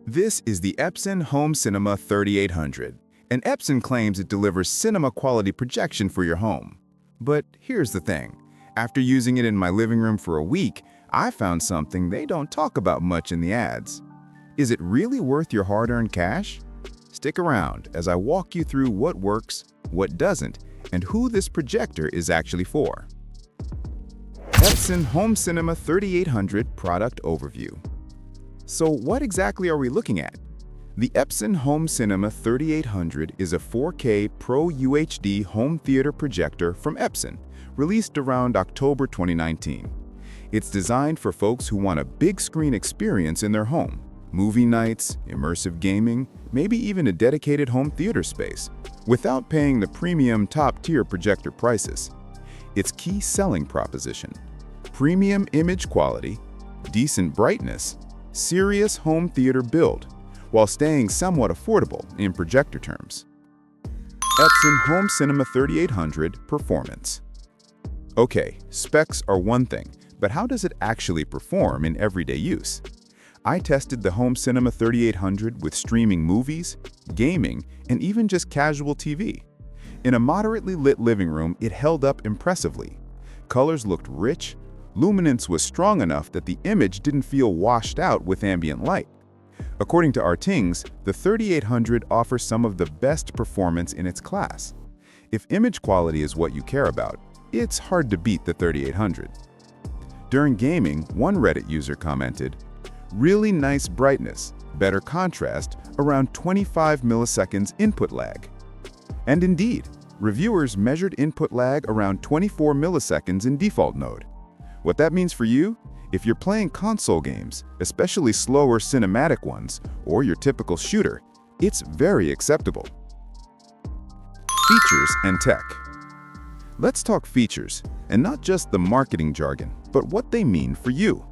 This is the Epson Home Cinema 3800, and Epson claims it delivers cinema-quality projection for your home. But here's the thing. After using it in my living room for a week, I found something they don't talk about much in the ads. Is it really worth your hard-earned cash? Stick around as I walk you through what works, what doesn't, and who this projector is actually for. Epson Home Cinema 3800 Product Overview. So what exactly are we looking at? The Epson Home Cinema 3800 is a 4K PRO-UHD home theater projector from Epson, released around October 2019. It's designed for folks who want a big screen experience in their home, movie nights, immersive gaming, maybe even a dedicated home theater space, without paying the premium top-tier projector prices. Its key selling proposition: premium image quality, decent brightness, serious home theater build, while staying somewhat affordable in projector terms. Epson Home Cinema 3800 Performance. Okay, specs are one thing, but how does it actually perform in everyday use? I tested the Home Cinema 3800 with streaming movies, gaming, and even just casual TV. In a moderately lit living room, it held up impressively. Colors looked rich, luminance was strong enough that the image didn't feel washed out with ambient light. According to Artings, the 3800 offers some of the best performance in its class. If image quality is what you care about, it's hard to beat the 3800. During gaming, one Reddit user commented, "Really nice brightness, better contrast, around 25 milliseconds input lag." And indeed, reviewers measured input lag around 24 milliseconds in default mode. What that means for you? If you're playing console games, especially slower cinematic ones, or your typical shooter, it's very acceptable. Features and tech. Let's talk features, and not just the marketing jargon, but what they mean for you.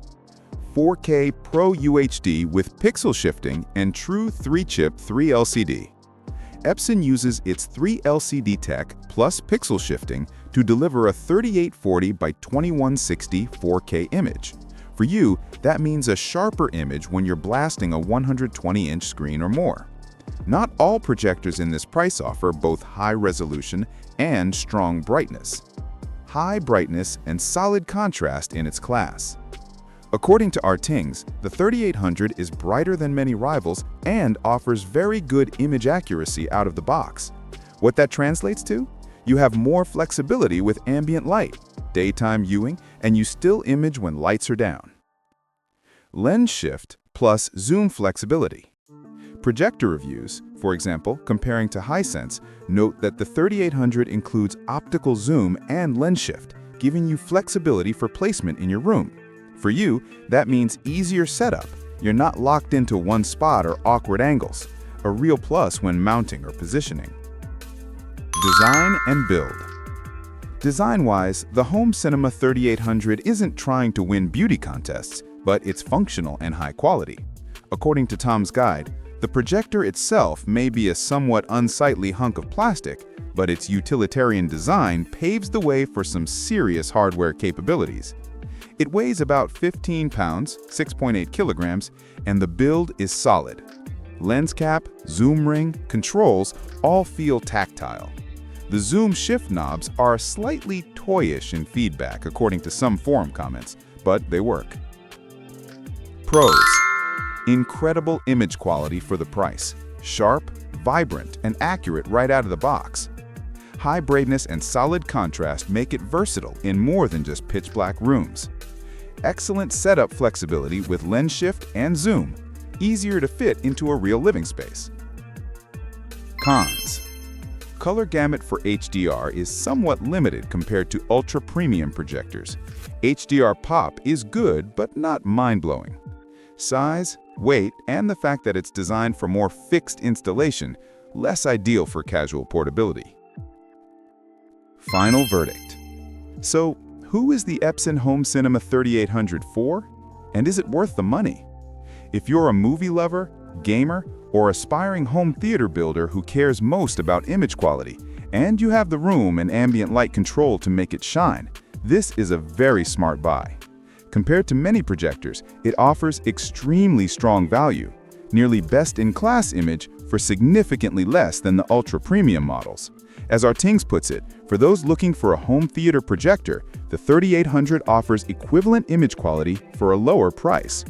4K PRO-UHD with pixel shifting and true 3-chip 3 LCD. Epson uses its 3 LCD tech plus pixel shifting to deliver a 3840 by 2160 4K image. For you, that means a sharper image when you're blasting a 120-inch screen or more. Not all projectors in this price offer both high resolution and strong brightness. High brightness and solid contrast in its class. According to Artings, the 3800 is brighter than many rivals and offers very good image accuracy out of the box. What that translates to? You have more flexibility with ambient light, daytime viewing, and you still image when lights are down. Lens shift plus zoom flexibility. Projector reviews, for example, comparing to Hisense, note that the 3800 includes optical zoom and lens shift, giving you flexibility for placement in your room. For you, that means easier setup. You're not locked into one spot or awkward angles, a real plus when mounting or positioning. Design and build. Design-wise, the Home Cinema 3800 isn't trying to win beauty contests, but it's functional and high quality. According to Tom's Guide, the projector itself may be a somewhat unsightly hunk of plastic, but its utilitarian design paves the way for some serious hardware capabilities. It weighs about 15 pounds, 6.8 kilograms, and the build is solid. Lens cap, zoom ring, controls all feel tactile. The zoom shift knobs are slightly toyish in feedback, according to some forum comments, but they work. Pros. Incredible image quality for the price. Sharp, vibrant, and accurate right out of the box. High brightness and solid contrast make it versatile in more than just pitch black rooms. Excellent setup flexibility with lens shift and zoom, easier to fit into a real living space. Cons. Color gamut for HDR is somewhat limited compared to ultra-premium projectors. HDR pop is good, but not mind-blowing. Size, weight, and the fact that it's designed for more fixed installation, less ideal for casual portability. Final verdict. So, who is the Epson Home Cinema 3800 for? And is it worth the money? If you're a movie lover, gamer, or aspiring home theater builder who cares most about image quality, and you have the room and ambient light control to make it shine, this is a very smart buy. Compared to many projectors, it offers extremely strong value. nearly best-in-class image for significantly less than the ultra-premium models. As Artings puts it, for those looking for a home theater projector, the 3800 offers equivalent image quality for a lower price.